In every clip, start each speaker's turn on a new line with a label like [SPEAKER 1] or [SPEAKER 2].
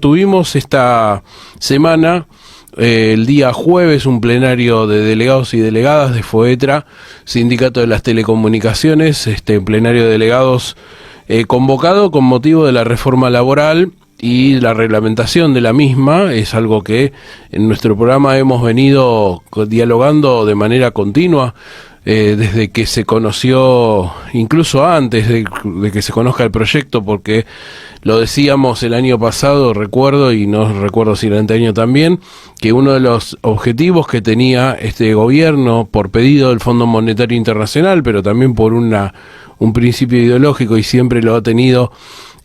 [SPEAKER 1] Tuvimos esta semana, el día jueves, un plenario de delegados y delegadas de FOETRA, Sindicato de las Telecomunicaciones, plenario de delegados convocado con motivo de la reforma laboral y la reglamentación de la misma. Es algo que en nuestro programa hemos venido dialogando de manera continua, desde que se conoció, incluso antes de que se conozca el proyecto, porque lo decíamos el año pasado, recuerdo, y no recuerdo si el anteaño también, que uno de los objetivos que tenía este gobierno, por pedido del Fondo Monetario Internacional, pero también por un principio ideológico, y siempre lo ha tenido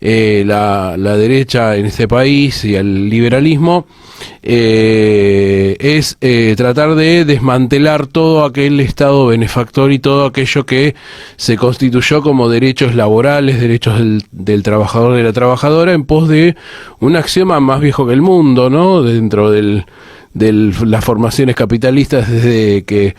[SPEAKER 1] la derecha en este país y el liberalismo, es tratar de desmantelar todo aquel Estado benefactor y todo aquello que se constituyó como derechos laborales, derechos del trabajador, de la trabajadora, en pos de un axioma más viejo que el mundo, ¿no? Dentro de las formaciones capitalistas, desde que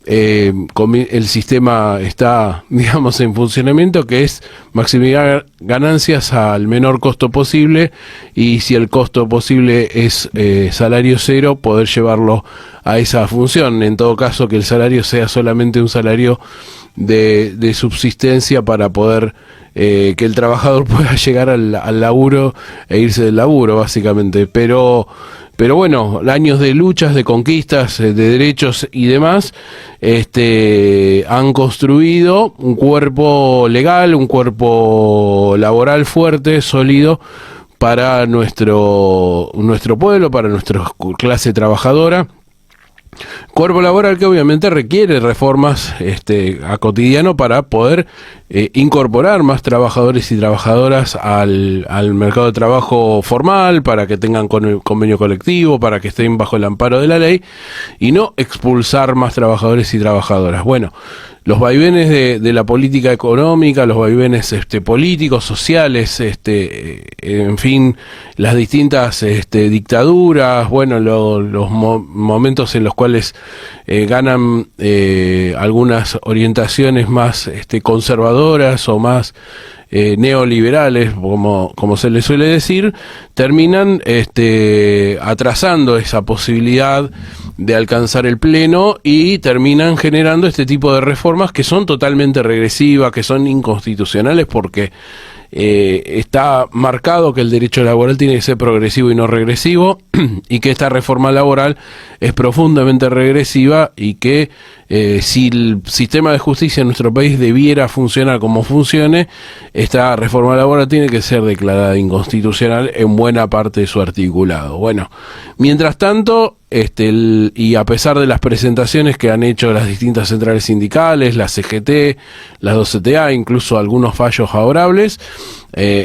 [SPEAKER 1] el sistema está, digamos, en funcionamiento, que es maximizar ganancias al menor costo posible, y si el costo posible es salario cero, poder llevarlo a esa función. En todo caso, que el salario sea solamente un salario de subsistencia para poder que el trabajador pueda llegar al laburo e irse del laburo, básicamente. Pero bueno, años de luchas, de conquistas, de derechos y demás, han construido un cuerpo legal, un cuerpo laboral fuerte, sólido, para nuestro pueblo, para nuestra clase trabajadora. Cuerpo laboral que obviamente requiere reformas a cotidiano para poder incorporar más trabajadores y trabajadoras al mercado de trabajo formal, para que tengan convenio colectivo, para que estén bajo el amparo de la ley y no expulsar más trabajadores y trabajadoras. Bueno, los vaivenes de la política económica, los vaivenes políticos, sociales, en fin, las distintas dictaduras, bueno, los momentos en los cuales ganan algunas orientaciones más conservadoras o más neoliberales, como se les suele decir, terminan atrasando esa posibilidad de alcanzar el pleno y terminan generando este tipo de reformas que son totalmente regresivas, que son inconstitucionales, porque está marcado que el derecho laboral tiene que ser progresivo y no regresivo, y que esta reforma laboral es profundamente regresiva, y que si el sistema de justicia en nuestro país debiera funcionar como funcione, esta reforma laboral tiene que ser declarada inconstitucional en buena parte de su articulado. Bueno, mientras tanto, y a pesar de las presentaciones que han hecho las distintas centrales sindicales, la CGT, las 2CTA, incluso algunos fallos favorables,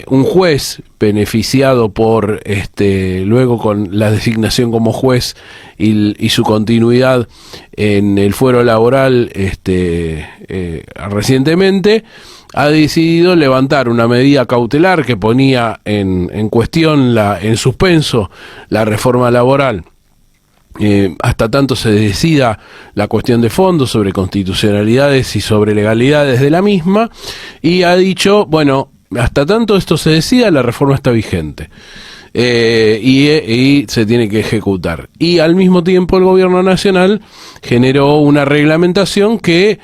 [SPEAKER 1] un juez beneficiado por luego con la designación como juez y su continuidad en el fuero laboral recientemente, ha decidido levantar una medida cautelar que ponía en cuestión, en suspenso, la reforma laboral, hasta tanto se decida la cuestión de fondo sobre constitucionalidades y sobre legalidades de la misma, y ha dicho, bueno, hasta tanto esto se decida, la reforma está vigente. Y se tiene que ejecutar. Y al mismo tiempo el gobierno nacional generó una reglamentación que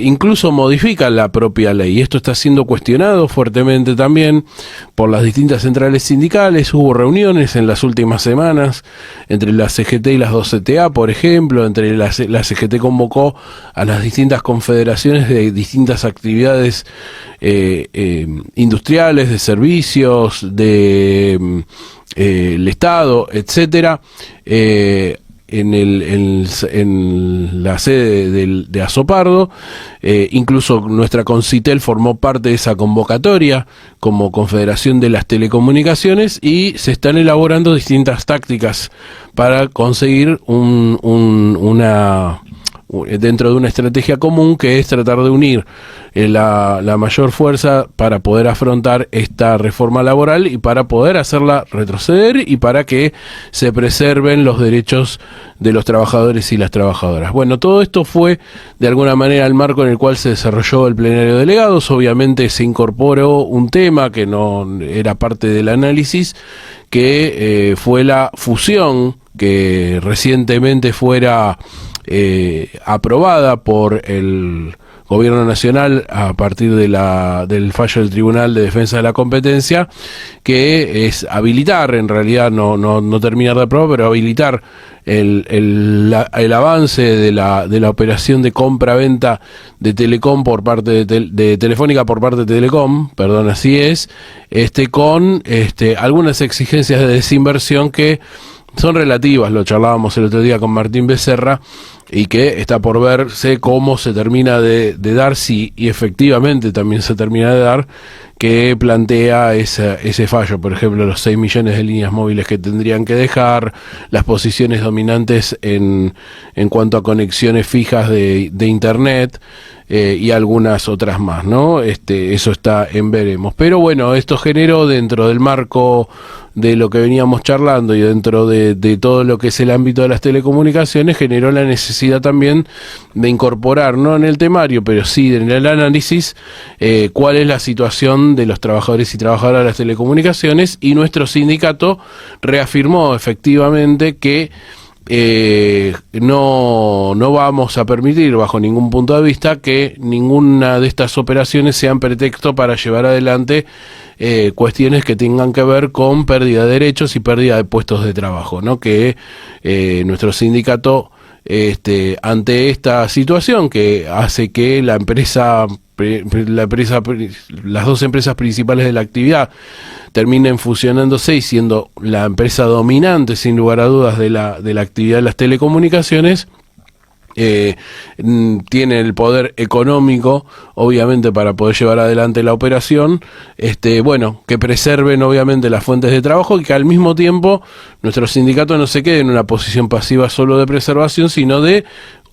[SPEAKER 1] incluso modifica la propia ley, y esto está siendo cuestionado fuertemente también por las distintas centrales sindicales. Hubo reuniones en las últimas semanas entre la CGT y las 2CTA, por ejemplo. La CGT convocó a las distintas confederaciones de distintas actividades industriales, de servicios, el Estado, etcétera, en la sede de Azopardo. Incluso nuestra Concitel formó parte de esa convocatoria como Confederación de las Telecomunicaciones, y se están elaborando distintas tácticas para conseguir dentro de una estrategia común, que es tratar de unir la mayor fuerza para poder afrontar esta reforma laboral y para poder hacerla retroceder, y para que se preserven los derechos de los trabajadores y las trabajadoras. Bueno, todo esto fue de alguna manera el marco en el cual se desarrolló el plenario de delegados. Obviamente se incorporó un tema que no era parte del análisis, que fue la fusión que recientemente fuera aprobada por el Gobierno Nacional a partir de del fallo del Tribunal de Defensa de la Competencia, que es habilitar, en realidad no terminar de aprobar, pero habilitar el avance de la operación de compra-venta de Telecom por parte de Telefónica por parte de Telecom, perdón, así es, con algunas exigencias de desinversión que son relativas, lo charlábamos el otro día con Martín Becerra, y que está por verse cómo se termina de dar, si y efectivamente también se termina de dar, que plantea ese fallo. Por ejemplo, los 6 millones de líneas móviles que tendrían que dejar, las posiciones dominantes en cuanto a conexiones fijas de internet, y algunas otras más, ¿no? Eso está en veremos. Pero bueno, esto generó, dentro del marco de lo que veníamos charlando y dentro de todo lo que es el ámbito de las telecomunicaciones, generó la necesidad también de incorporar, no en el temario, pero sí en el análisis, cuál es la situación de los trabajadores y trabajadoras de las telecomunicaciones, y nuestro sindicato reafirmó efectivamente que no vamos a permitir bajo ningún punto de vista que ninguna de estas operaciones sean pretexto para llevar adelante cuestiones que tengan que ver con pérdida de derechos y pérdida de puestos de trabajo, ¿no? Que nuestro sindicato, ante esta situación que hace que las dos empresas principales de la actividad terminen fusionándose y siendo la empresa dominante, sin lugar a dudas, de la actividad de las telecomunicaciones, tiene el poder económico, obviamente, para poder llevar adelante la operación, que preserven obviamente las fuentes de trabajo, y que al mismo tiempo nuestro sindicato no se quede en una posición pasiva solo de preservación, sino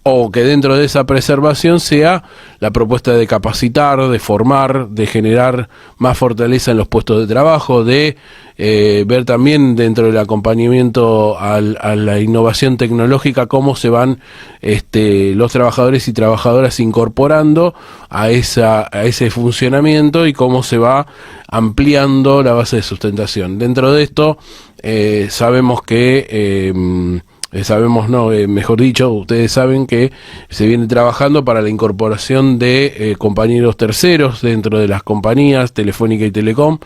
[SPEAKER 1] o que dentro de esa preservación sea la propuesta de capacitar, de formar, de generar más fortaleza en los puestos de trabajo, de ver también dentro del acompañamiento a la innovación tecnológica cómo se van los trabajadores y trabajadoras incorporando a ese funcionamiento, y cómo se va ampliando la base de sustentación. Dentro de esto sabemos que mejor dicho, ustedes saben que se viene trabajando para la incorporación de compañeros terceros dentro de las compañías Telefónica y Telecom.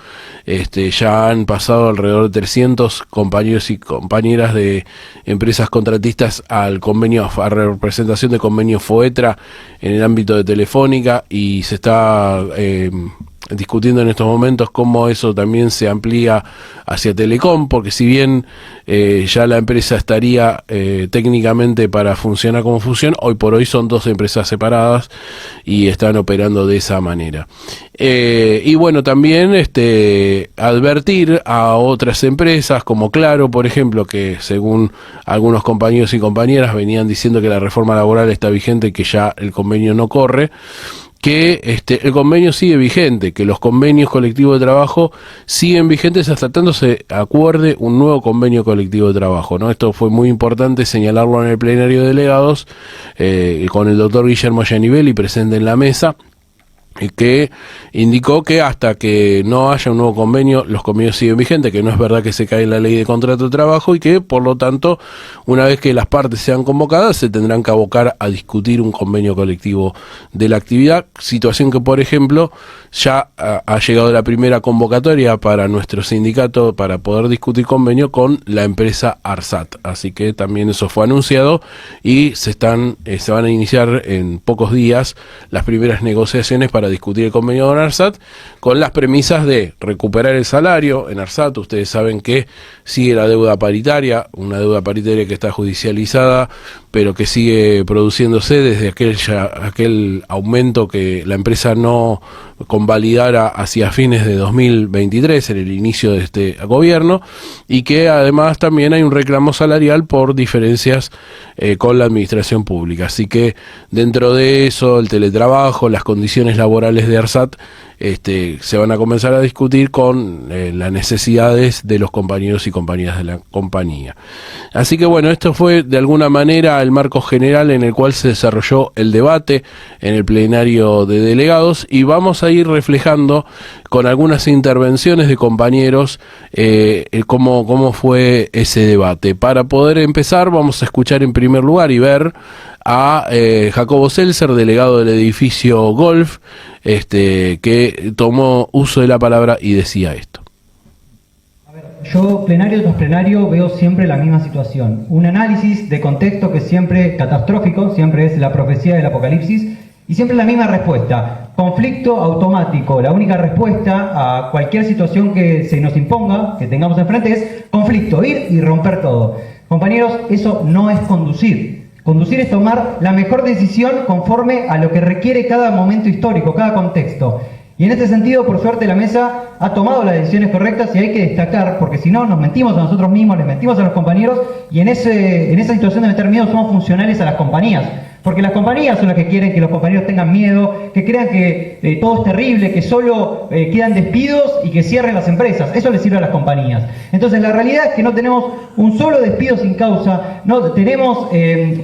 [SPEAKER 1] Ya han pasado alrededor de 300 compañeros y compañeras de empresas contratistas a representación de convenio FOETRA en el ámbito de Telefónica, y se está discutiendo en estos momentos cómo eso también se amplía hacia Telecom, porque si bien ya la empresa estaría técnicamente para funcionar como fusión, hoy por hoy son dos empresas separadas y están operando de esa manera. Y bueno, también advertir a otras empresas como Claro, por ejemplo, que según algunos compañeros y compañeras venían diciendo que la reforma laboral está vigente y que ya el convenio no corre, que el convenio sigue vigente, que los convenios colectivos de trabajo siguen vigentes hasta tanto se acuerde un nuevo convenio colectivo de trabajo, ¿no? Esto fue muy importante señalarlo en el plenario de delegados, con el doctor Guillermo Gianivelli presente en la mesa, que indicó que hasta que no haya un nuevo convenio, los convenios siguen vigentes, que no es verdad que se cae la ley de contrato de trabajo, y que por lo tanto, una vez que las partes sean convocadas, se tendrán que abocar a discutir un convenio colectivo de la actividad, situación que, por ejemplo, ya ha llegado la primera convocatoria para nuestro sindicato para poder discutir convenio con la empresa ARSAT, así que también eso fue anunciado, y se van a iniciar en pocos días las primeras negociaciones para discutir el convenio con ARSAT, con las premisas de recuperar el salario en ARSAT. Ustedes saben que sigue la deuda paritaria, una deuda paritaria que está judicializada, pero que sigue produciéndose desde aquel aumento que la empresa no convalidara hacia fines de 2023, en el inicio de este gobierno, y que además también hay un reclamo salarial por diferencias con la administración pública. Así que dentro de eso, el teletrabajo, las condiciones laborales de ARSAT se van a comenzar a discutir con las necesidades de los compañeros y compañeras de la compañía. Así que bueno, esto fue de alguna manera el marco general en el cual se desarrolló el debate en el plenario de delegados, y vamos a ir reflejando con algunas intervenciones de compañeros cómo fue ese debate. Para poder empezar, vamos a escuchar en primer lugar y ver a Jacobo Seltzer, delegado del edificio Golf, que tomó uso de la palabra y decía esto.
[SPEAKER 2] Yo, plenario tras plenario, veo siempre la misma situación. Un análisis de contexto que es siempre catastrófico, siempre es la profecía del apocalipsis, y siempre la misma respuesta. Conflicto automático. La única respuesta a cualquier situación que se nos imponga, que tengamos enfrente, es conflicto, ir y romper todo. Compañeros, eso no es conducir. Conducir es tomar la mejor decisión conforme a lo que requiere cada momento histórico, cada contexto. Y en este sentido, por suerte, la mesa ha tomado las decisiones correctas, y hay que destacar, porque si no nos mentimos a nosotros mismos, les mentimos a los compañeros, y en esa situación de meter miedo somos funcionales a las compañías. Porque las compañías son las que quieren que los compañeros tengan miedo, que crean que todo es terrible, que solo quedan despidos y que cierren las empresas. Eso les sirve a las compañías. Entonces la realidad es que no tenemos un solo despido sin causa, no tenemos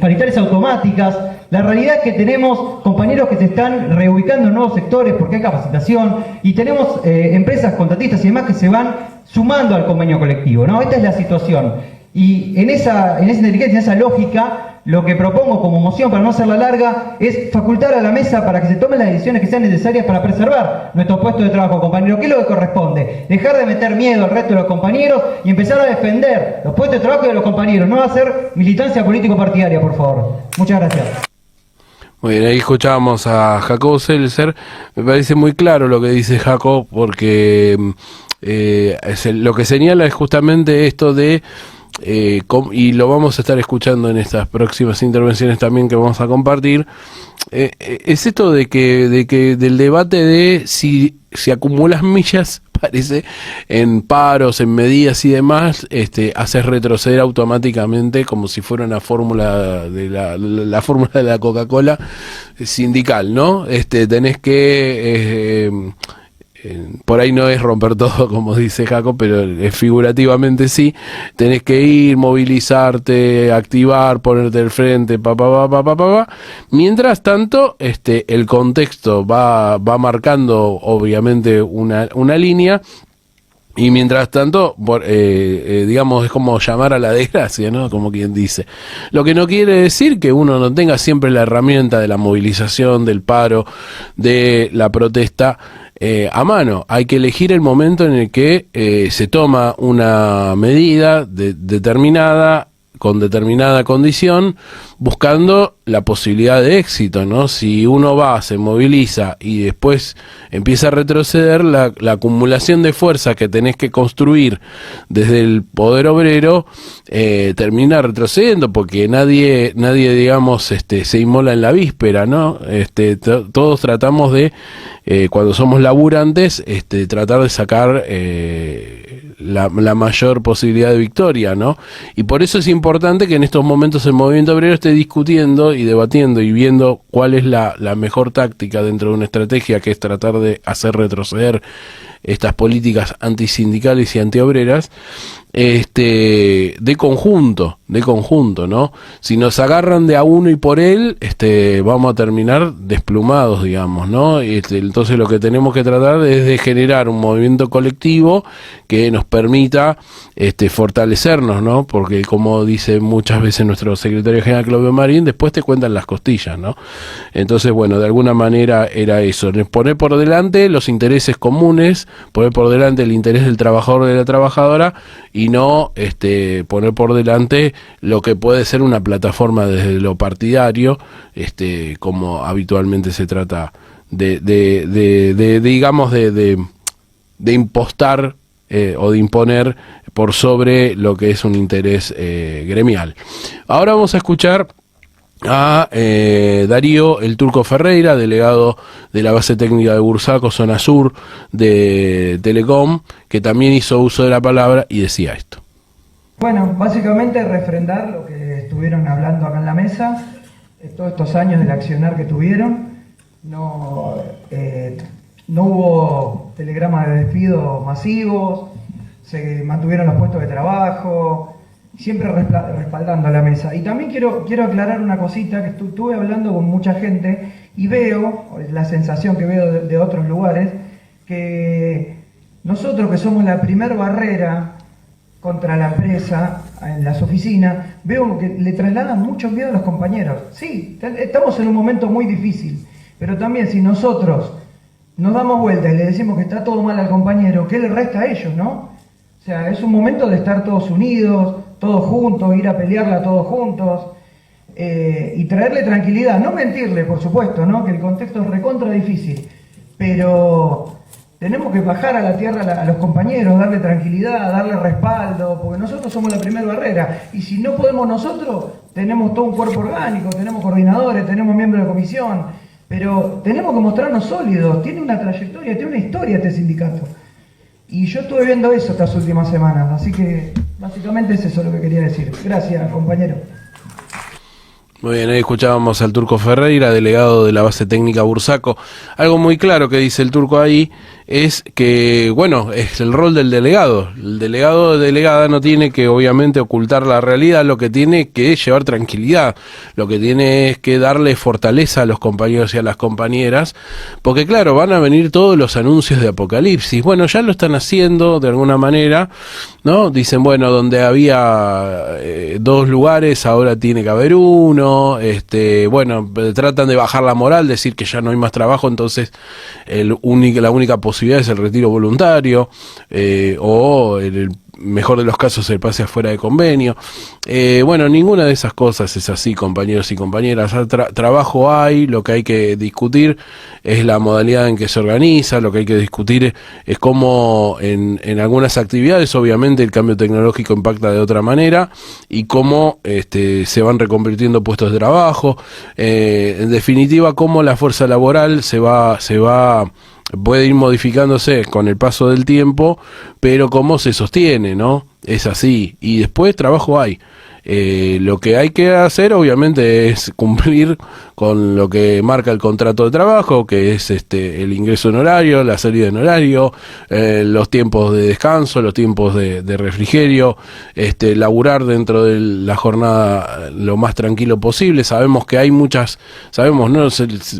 [SPEAKER 2] paritarias automáticas. La realidad es que tenemos compañeros que se están reubicando en nuevos sectores porque hay capacitación, y tenemos empresas contratistas y demás que se van sumando al convenio colectivo, ¿no? Esta es la situación. Y en esa inteligencia, en esa lógica, lo que propongo como moción, para no hacerla larga, es facultar a la mesa para que se tomen las decisiones que sean necesarias para preservar nuestro puesto de trabajo, compañeros. ¿Qué es lo que corresponde? Dejar de meter miedo al resto de los compañeros y empezar a defender los puestos de trabajo de los compañeros. No va a ser militancia político-partidaria, por favor. Muchas gracias.
[SPEAKER 1] Muy bien, ahí escuchábamos a Jacobo Seltzer. Me parece muy claro lo que dice Jacob, porque lo que señala es justamente esto de y lo vamos a estar escuchando en estas próximas intervenciones también que vamos a compartir, es esto de que del debate de si acumulas millas, parece, en paros, en medidas y demás, haces retroceder automáticamente, como si fuera una fórmula de la fórmula de la Coca-Cola sindical, ¿no? Tenés que por ahí no es romper todo, como dice Jaco, pero figurativamente sí. Tenés que ir, movilizarte, activar, ponerte al frente, Mientras tanto, el contexto va marcando, obviamente, una línea. Y mientras tanto, digamos, es como llamar a la desgracia, ¿no? Como quien dice. Lo que no quiere decir que uno no tenga siempre la herramienta de la movilización, del paro, de la protesta a mano. Hay que elegir el momento en el que se toma una medida determinada, con determinada condición, buscando la posibilidad de éxito, ¿no? Si uno va, se moviliza y después empieza a retroceder, la acumulación de fuerza que tenés que construir desde el poder obrero termina retrocediendo, porque nadie digamos, se inmola en la víspera, ¿no? Todos tratamos de, cuando somos laburantes, tratar de sacar la mayor posibilidad de victoria, ¿no? Y por eso es importante que en estos momentos el movimiento obrero esté discutiendo y debatiendo y viendo cuál es la mejor táctica dentro de una estrategia, que es tratar de hacer retroceder estas políticas antisindicales y antiobreras, de conjunto, ¿no? Si nos agarran de a uno y por él, vamos a terminar desplumados, digamos, ¿no? Entonces lo que tenemos que tratar es de generar un movimiento colectivo que nos permita fortalecernos, ¿no? Porque, como dice muchas veces nuestro secretario general Claudio Marín, después te cuentan las costillas, ¿no? Entonces, bueno, de alguna manera era eso, poner por delante los intereses comunes, poner por delante el interés del trabajador o de la trabajadora, y no poner por delante lo que puede ser una plataforma desde lo partidario, como habitualmente se trata digamos de impostar o de imponer por sobre lo que es un interés gremial. Ahora vamos a escuchar a Darío el Turco Ferreira, delegado de la base técnica de Bursaco, zona sur de Telecom, que también hizo uso de la palabra y decía esto.
[SPEAKER 3] Bueno, básicamente refrendar lo que estuvieron hablando acá en la mesa, todos estos años del accionar que tuvieron. No no hubo telegramas de despido masivos, se mantuvieron los puestos de trabajo, siempre respaldando a la mesa. Y también quiero aclarar una cosita, que estuve hablando con mucha gente y veo, la sensación que veo de otros lugares, que nosotros que somos la primer barrera contra la empresa en las oficinas, veo que le trasladan mucho miedo a los compañeros. Sí, estamos en un momento muy difícil, pero también si nosotros nos damos vuelta y le decimos que está todo mal al compañero, ¿qué le resta a ellos, no? O sea, es un momento de estar todos unidos, todos juntos, ir a pelearla todos juntos, y traerle tranquilidad, no mentirle, por supuesto, ¿no? Que el contexto es recontra difícil, pero tenemos que bajar a la tierra a los compañeros, darle tranquilidad, darle respaldo, porque nosotros somos la primera barrera, y si no podemos nosotros, tenemos todo un cuerpo orgánico, tenemos coordinadores, tenemos miembros de comisión, pero tenemos que mostrarnos sólidos, tiene una trayectoria, tiene una historia este sindicato. Y yo estuve viendo eso estas últimas semanas, así que básicamente es eso lo que quería decir. Gracias, compañero.
[SPEAKER 1] Muy bien, ahí escuchábamos al Turco Ferreira, delegado de la base técnica Bursaco. Algo muy claro que dice el Turco ahí es que, bueno, es el rol del delegado. El delegado o delegada no tiene que, obviamente, ocultar la realidad, lo que tiene que llevar tranquilidad, lo que tiene es que darle fortaleza a los compañeros y a las compañeras, porque claro, van a venir todos los anuncios de apocalipsis. Bueno, ya lo están haciendo de alguna manera, ¿no? Dicen, bueno, donde había 2 lugares, ahora tiene que haber uno, bueno, tratan de bajar la moral, decir que ya no hay más trabajo, entonces la única posibilidad es el retiro voluntario, o en el mejor de los casos el pase afuera de convenio. Bueno, ninguna de esas cosas es así, compañeros y compañeras. Trabajo hay, lo que hay que discutir es la modalidad en que se organiza, lo que hay que discutir es cómo en algunas actividades obviamente el cambio tecnológico impacta de otra manera y cómo se van reconvirtiendo puestos de trabajo, en definitiva cómo la fuerza laboral puede ir modificándose con el paso del tiempo, pero cómo se sostiene, ¿no? Es así. Y después trabajo hay. Lo que hay que hacer obviamente es cumplir con lo que marca el contrato de trabajo, que es el ingreso en horario, la salida en horario, los tiempos de descanso, los tiempos de refrigerio, laburar dentro de la jornada lo más tranquilo posible. Sabemos que hay sabemos, ¿no?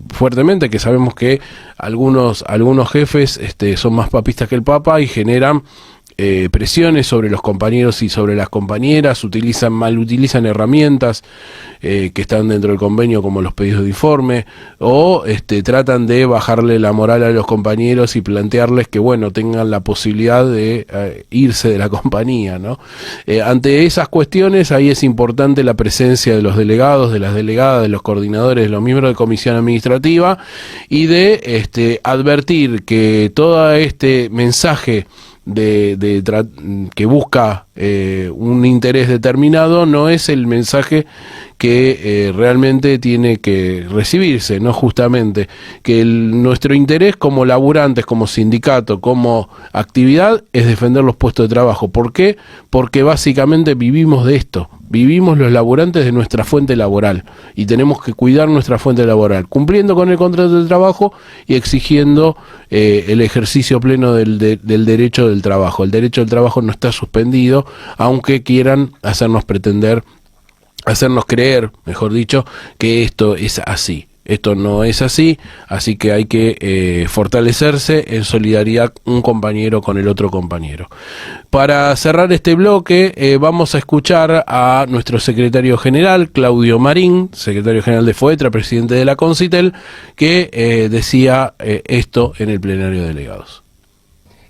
[SPEAKER 1] Fuertemente que sabemos que algunos jefes son más papistas que el Papa y generan presiones sobre los compañeros y sobre las compañeras, malutilizan herramientas que están dentro del convenio como los pedidos de informe, o tratan de bajarle la moral a los compañeros y plantearles que bueno, tengan la posibilidad de irse de la compañía, ¿no? Ante esas cuestiones ahí es importante la presencia de los delegados, de las delegadas, de los coordinadores, de los miembros de comisión administrativa y de advertir que todo este mensaje que busca un interés determinado no es el mensaje que realmente tiene que recibirse, ¿no? Justamente que nuestro interés como laburantes, como sindicato, como actividad es defender los puestos de trabajo. ¿Por qué? Porque básicamente vivimos de esto, vivimos los laburantes de nuestra fuente laboral y tenemos que cuidar nuestra fuente laboral, cumpliendo con el contrato de trabajo y exigiendo el ejercicio pleno del derecho del trabajo. El derecho del trabajo no está suspendido, aunque quieran hacernos creer, mejor dicho, que esto es así. Esto no es así, así que hay que fortalecerse en solidaridad un compañero con el otro compañero. Para cerrar este bloque vamos a escuchar a nuestro secretario general, Claudio Marín, secretario general de FOETRA, presidente de la Concitel, que decía esto en el plenario de delegados.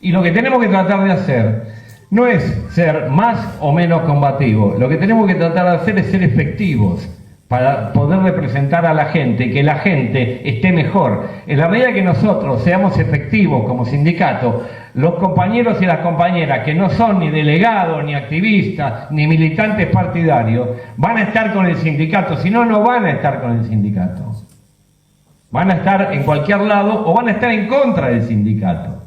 [SPEAKER 4] Y lo que tenemos que tratar de hacer no es ser más o menos combativos, lo que tenemos que tratar de hacer es ser efectivos para poder representar a la gente, que la gente esté mejor. En la medida que nosotros seamos efectivos como sindicato, los compañeros y las compañeras que no son ni delegados, ni activistas, ni militantes partidarios, van a estar con el sindicato, si no, no van a estar con el sindicato. Van a estar en cualquier lado o van a estar en contra del sindicato.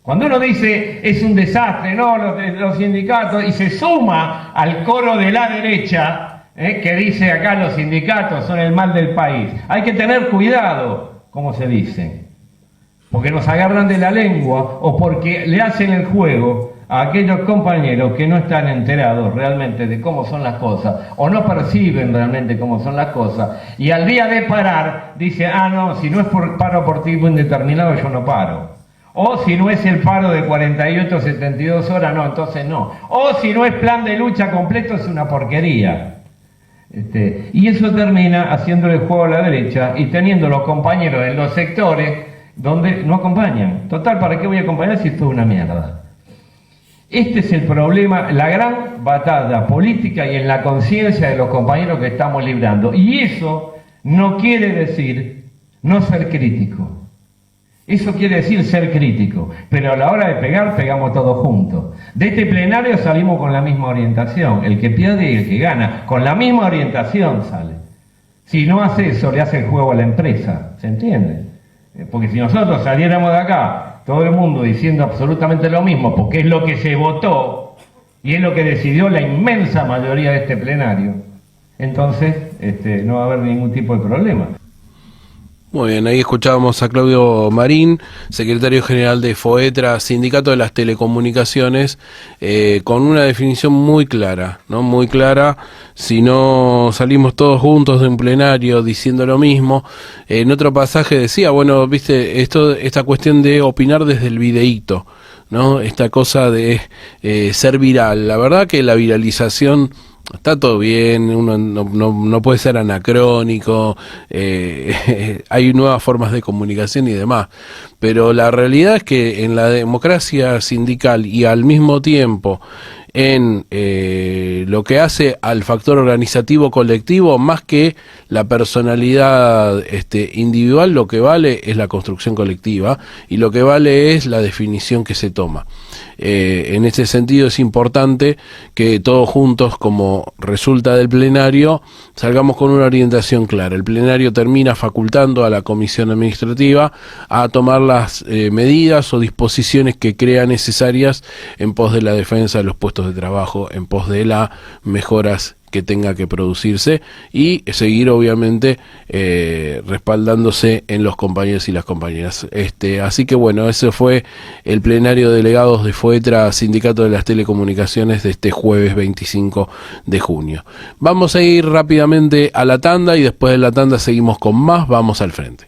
[SPEAKER 4] Cuando uno dice es un desastre, no, los sindicatos, y se suma al coro de la derecha, que dice acá los sindicatos son el mal del país, hay que tener cuidado, como se dice. porque nos agarran de la lengua o porque le hacen el juego a aquellos compañeros que no están enterados realmente de cómo son las cosas o no perciben realmente cómo son las cosas, y al día de parar dice, ah no, si no es paro por tiempo indeterminado yo no paro, o si no es el paro de 48 72 horas, no, entonces no, o si no es plan de lucha completo es una porquería. Y eso termina haciéndole el juego a la derecha y teniendo los compañeros en los sectores donde no acompañan. Total, ¿para qué voy a acompañar si esto es una mierda? Este es el problema, la gran batalla política y en la conciencia de los compañeros que estamos librando. Y eso no quiere decir no ser crítico. Eso quiere decir ser crítico. Pero a la hora de pegar, pegamos todos juntos. De este plenario salimos con la misma orientación. El que pierde y el que gana. Con la misma orientación sale. Si no hace eso, le hace el juego a la empresa. ¿Se entiende? Porque si nosotros saliéramos de acá, todo el mundo diciendo absolutamente lo mismo, porque es lo que se votó y es lo que decidió la inmensa mayoría de este plenario, entonces no va a haber ningún tipo de problema.
[SPEAKER 1] Muy bien, ahí escuchábamos a Claudio Marín, secretario general de FOETRA, Sindicato de las Telecomunicaciones, con una definición muy clara, ¿no? Muy clara. Si no salimos todos juntos de un plenario diciendo lo mismo, en otro pasaje decía, bueno, viste, esta cuestión de opinar desde el videíto, ¿no? Esta cosa de ser viral. La verdad que la viralización está todo bien, uno no puede ser anacrónico, hay nuevas formas de comunicación y demás, pero la realidad es que en la democracia sindical y al mismo tiempo en lo que hace al factor organizativo colectivo, más que la personalidad individual, lo que vale es la construcción colectiva y lo que vale es la definición que se toma. En ese sentido es importante que todos juntos, como resulta del plenario, salgamos con una orientación clara. El plenario termina facultando a la comisión administrativa a tomar las medidas o disposiciones que crea necesarias en pos de la defensa de los puestos de trabajo, en pos de las mejoras que tenga que producirse y seguir obviamente respaldándose en los compañeros y las compañeras. Así que bueno, ese fue el plenario de delegados de FOETRA, Sindicato de las Telecomunicaciones, de este jueves 25 de junio. Vamos a ir rápidamente a la tanda y después de la tanda seguimos con más. Vamos al frente.